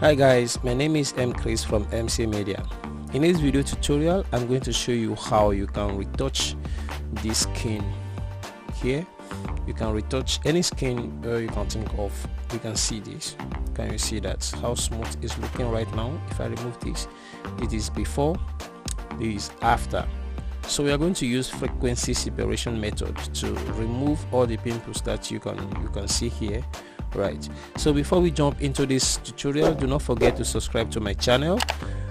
Hi guys, my name is Chris from MC Media. In this video tutorial, I'm going to show you how you can retouch this skin here. You can retouch any skin you can think of. You can see this. Can you see that? How smooth it's looking right now? If I remove this, it is before, this is after. So we are going to use frequency separation method to remove all the pimples that you can see here. Right, so before we jump into this tutorial, do not forget to subscribe to my channel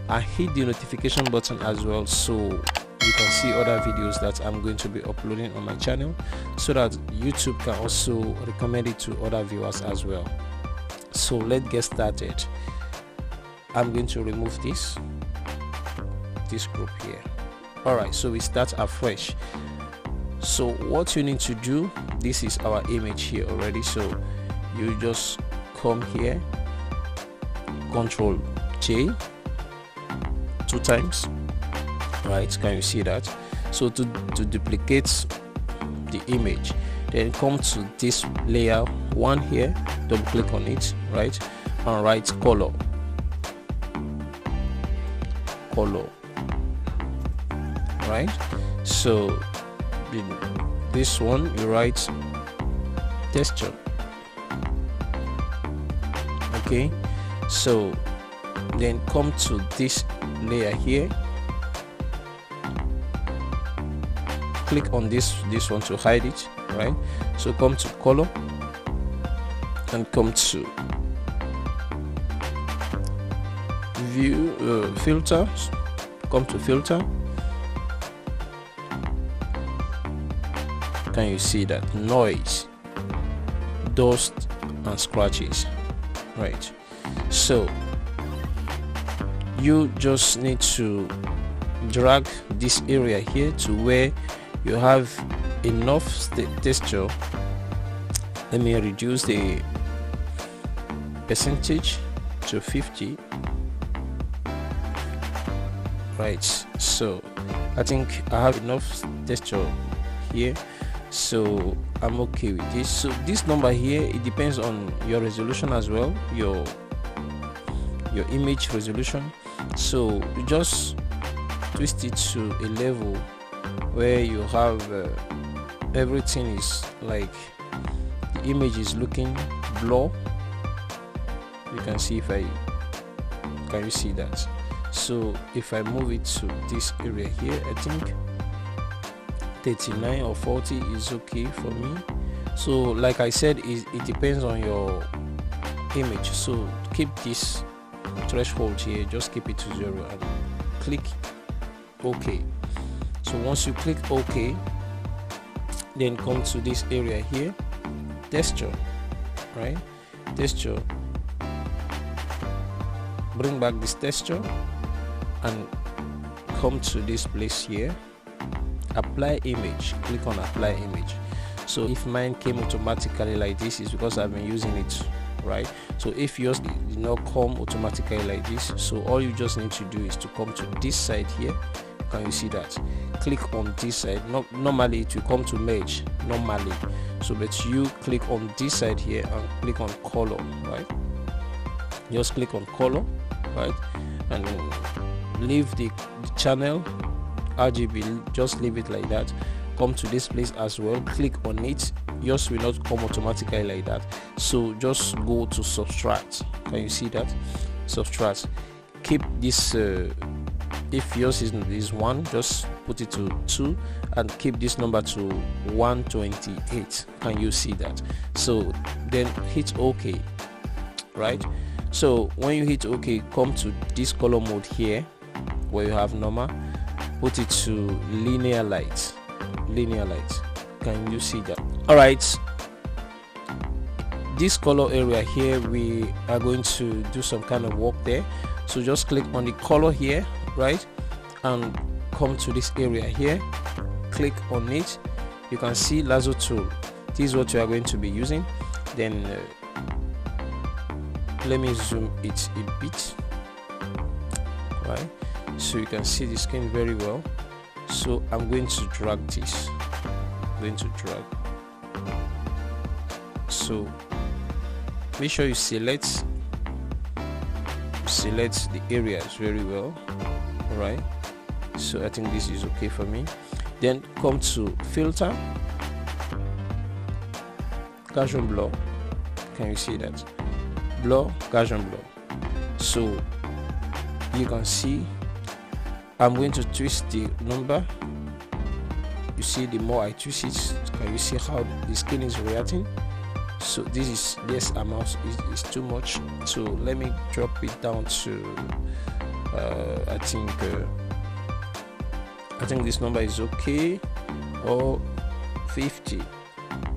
and hit the notification button as well, so you can see other videos that I'm going to be uploading on my channel, so that YouTube can also recommend it to other viewers as well. So let's get started. I'm going to remove this group here. Alright, so we start afresh. So what you need to do, this is our image here already, so you just come here, Ctrl J 2 times, right? Can you see that? So to duplicate the image, then come to this layer 1 here, double click on it, right, and write color, right? So this one you write texture. Okay, so then come to this layer here, click on this one to hide it, right? So come to color and come to view, filters, come to filter. Can you see that? Noise, dust and scratches, right? So you just need to drag this area here to where you have enough texture. Let me reduce the percentage to 50, right? So I think I have enough texture here, so I'm okay with this. So this number here, it depends on your resolution as well, your image resolution. So you just twist it to a level where you have everything is like the image is looking blur. You can see if can you see that? So if I move it to this area here, I think 39 or 40 is okay for me. So like I said, it depends on your image. So keep this threshold here, just keep it to 0 and click OK. So once you click OK, then come to this area here, texture, right? Texture, bring back this texture and come to this place here, apply image, click on apply image. So if mine came automatically like this, is because I've been using it, right? So if yours did not come automatically like this, so all you just need to do is to come to this side here. Can you see that? Click on this side. Normally it will come to merge normally, so but you click on this side here and click on color, right? Just click on color, right, and leave the channel RGB, just leave it like that. Come to this place as well, click on it. Yours will not come automatically like that, so just go to subtract. Can you see that? Subtract. Keep this if yours is 1, just put it to 2 and keep this number to 128. Can you see that? So then hit OK, right? So when you hit OK, come to this color mode here where you have normal, put it to linear light. Can you see that? All right, this color area here, we are going to do some kind of work there. So just click on the color here, right, and come to this area here, click on it. You can see lasso tool. This is what you are going to be using. Then let me zoom it a bit, right, so you can see the skin very well. So I'm going to drag this, so make sure you select select the areas very well. All right, so I think this is okay for me. Then come to filter, Gaussian blur. Can you see that? Blur, Gaussian blur. So you can see I'm going to twist the number. You see, the more I twist it, can you see how the skin is reacting? So this is less amount, is too much. So let me drop it down to I think this number is okay, or 50.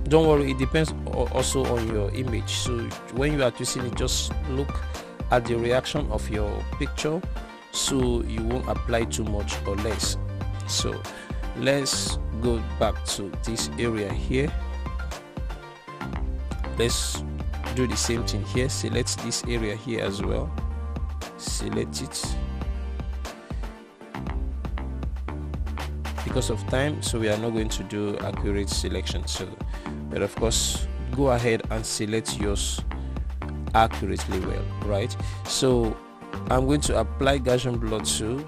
Don't worry, it depends also on your image. So when you are twisting it, just look at the reaction of your picture, so you won't apply too much or less. So let's go back to this area here. Let's do the same thing here. Select this area here as well, select it. Because of time, so we are not going to do accurate selection, so but of course go ahead and select yours accurately well, right? So I'm going to apply Gaussian blur too.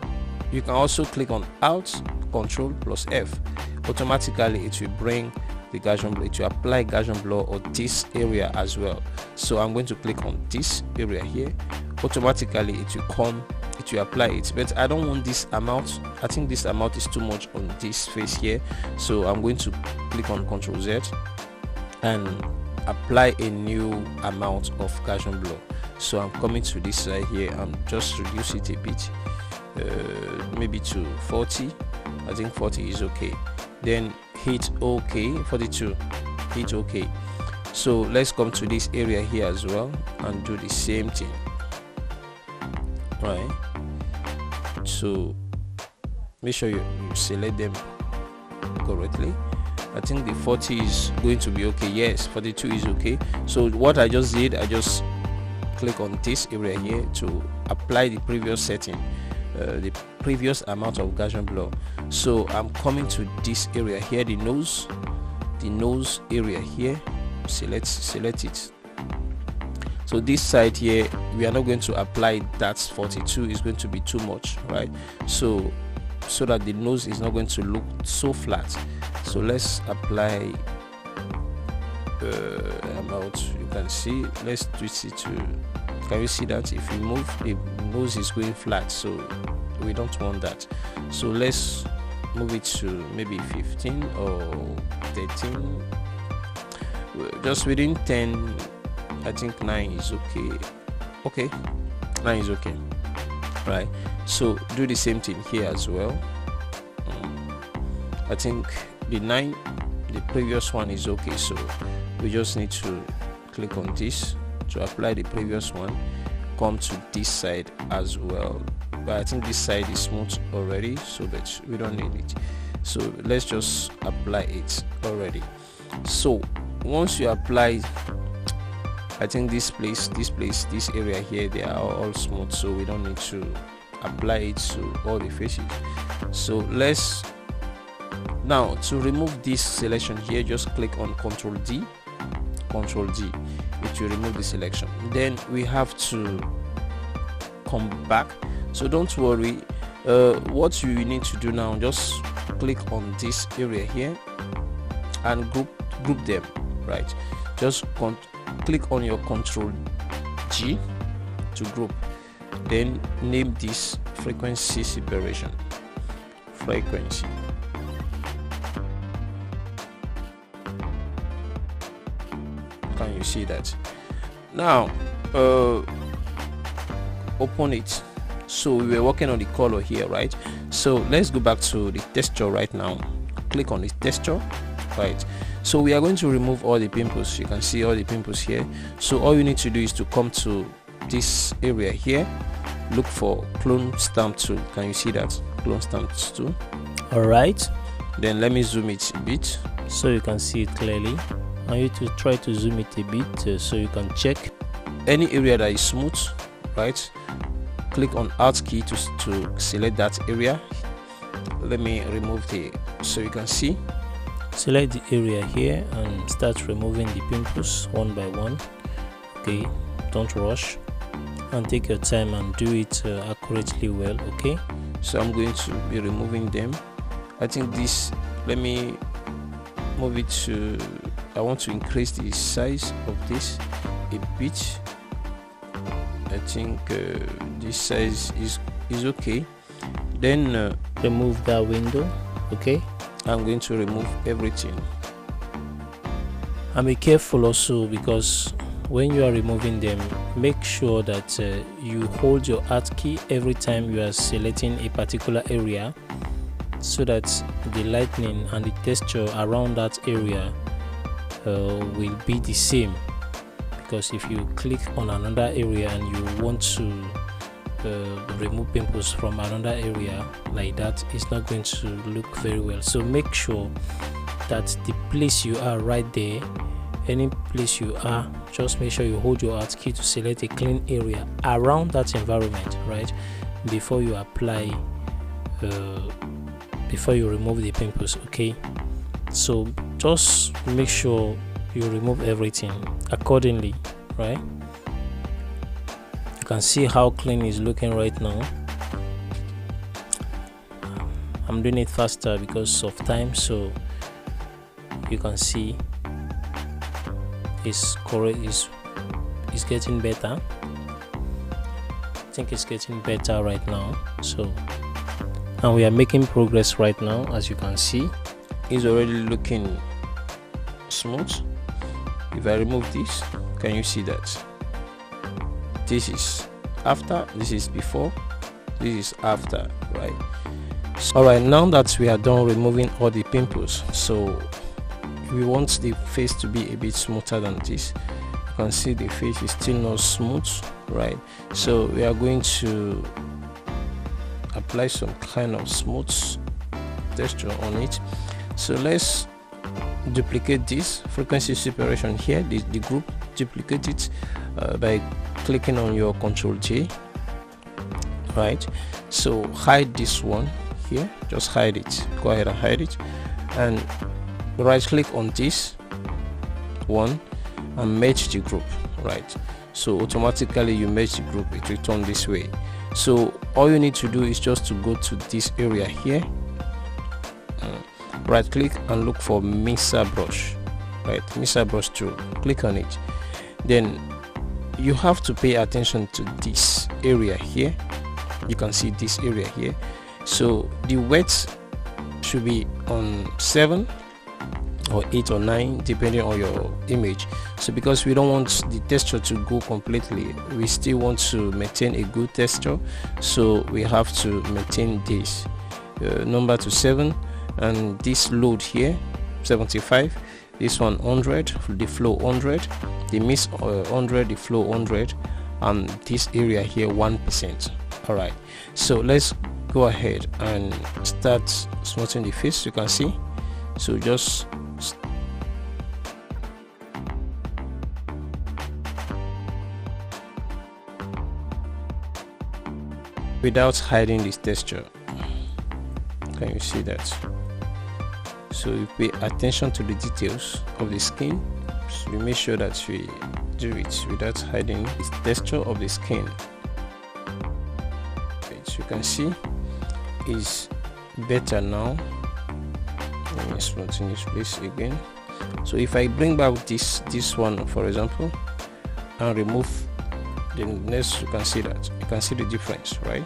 You can also click on Alt CTRL+F. Automatically it will bring the Gaussian blur, it will apply Gaussian blur on this area as well. So I'm going to click on this area here. Automatically it will come, it will apply it, but I don't want this amount. I think this amount is too much on this face here, so I'm going to click on Ctrl+Z and apply a new amount of Gaussian blur. So I'm coming to this side here and just reduce it a bit, maybe to 40. I think 40 is okay. Then hit OK. 42, hit OK. So let's come to this area here as well and do the same thing, right? So make sure you select them correctly. I think the 40 is going to be okay. Yes, 42 is okay. So what I just did, I just click on this area here to apply the previous setting, the previous amount of Gaussian blur. So I'm coming to this area here, the nose area here, select it. So this side here, we are not going to apply that 42, is going to be too much, right? So that the nose is not going to look so flat. So let's apply amount. You can see, let's twist it to, can you see that if you move, the nose is going flat, so we don't want that. So let's move it to maybe 15 or 13, just within 10. I think 9 is okay. 9 is okay, right? So do the same thing here as well. I think the 9, the previous one, is okay, so we just need to click on this to apply the previous one. Come to this side as well, but I think this side is smooth already, so that we don't need it. So let's just apply it already. So once you apply, I think this area here, they are all smooth, so we don't need to apply it to all the faces. So let's now, to remove this selection here, just click on Ctrl D, it will remove the selection. Then we have to come back, so don't worry. What you need to do now, just click on this area here and group them, right? Just click on your Ctrl G to group, then name this frequency separation. Can you see that? Now open it. So we were working on the color here, right? So let's go back to the texture right now. Click on the texture, right? So we are going to remove all the pimples. You can see all the pimples here. So all you need to do is to come to this area here, look for clone stamp tool. Can you see that? Clone stamp tool. All right, then let me zoom it a bit so you can see it clearly. I need to try to zoom it a bit so you can check any area that is smooth, right? Click on Alt key to select that area. Let me remove the, so you can see. Select the area here and start removing the pimples one by one. Okay, don't rush. and take your time and do it accurately well. Okay, so I'm going to be removing them. I think this, let me move it to, I want to increase the size of this a bit. I think this size is okay. Then remove that window. Okay, I'm going to remove everything. And be careful also, because when you are removing them, make sure that you hold your Alt key every time you are selecting a particular area, so that the lightning and the texture around that area will be the same. Because if you click on another area and you want to remove pimples from another area like that, it's not going to look very well. So make sure that the place you are right there, any place you are, just make sure you hold your Alt key to select a clean area around that environment, right, before you apply before you remove the pimples. Okay, so just make sure you remove everything accordingly, right? You can see how clean it's looking right now. I'm doing it faster because of time, so you can see it's correct, it's getting better. I think it's getting better right now. So, and we are making progress right now. As you can see, it's already looking smooth. If I remove this, can you see that this is after, this is before, this is after, right? All right, now that we are done removing all the pimples, so we want the face to be a bit smoother than this. You can see the face is still not smooth, right? So we are going to apply some kind of smooth texture on it. So let's duplicate this frequency separation here, the group, duplicate it by clicking on your Ctrl+J, right? So hide this one here, just hide it, go ahead and hide it, and right click on this one and merge the group, right? So automatically you merge the group, it will turn this way. So all you need to do is just to go to this area here, right click and look for mixer brush, right? Mixer brush tool, click on it. Then you have to pay attention to this area here. You can see this area here. So the wet should be on 7 or 8 or 9 depending on your image. So because we don't want the texture to go completely, we still want to maintain a good texture, so we have to maintain this number to 7, and this load here 75, this one 100, the flow 100, the mix 100, the flow 100, and this area here 1%. All right, so let's go ahead and start smoothing the face. You can see, so just without hiding this texture. Can you see that? So you pay attention to the details of the skin, so you make sure that we do it without hiding the texture of the skin. As you can see, is better now. Let me smooth in this place again. So if I bring back this one, for example, and remove the next, you can see that, you can see the difference, right?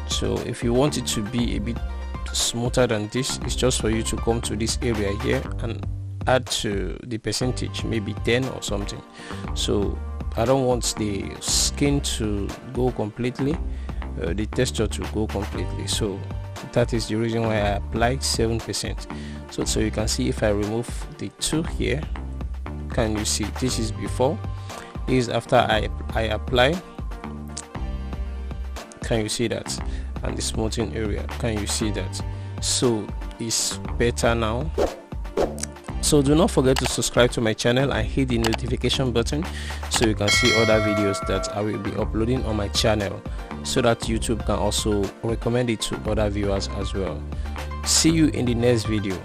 So if you want it to be a bit smoother than this, it's just for you to come to this area here and add to the percentage, maybe 10 or something. So I don't want the skin to go completely, the texture to go completely, so that is the reason why I applied 7%. So you can see if I remove the 2 here, can you see this is before, this is after I apply. Can you see that? And the smoothing area, can you see that? So it's better now. So do not forget to subscribe to my channel and hit the notification button so you can see other videos that I will be uploading on my channel, so that YouTube can also recommend it to other viewers as well. See you in the next video.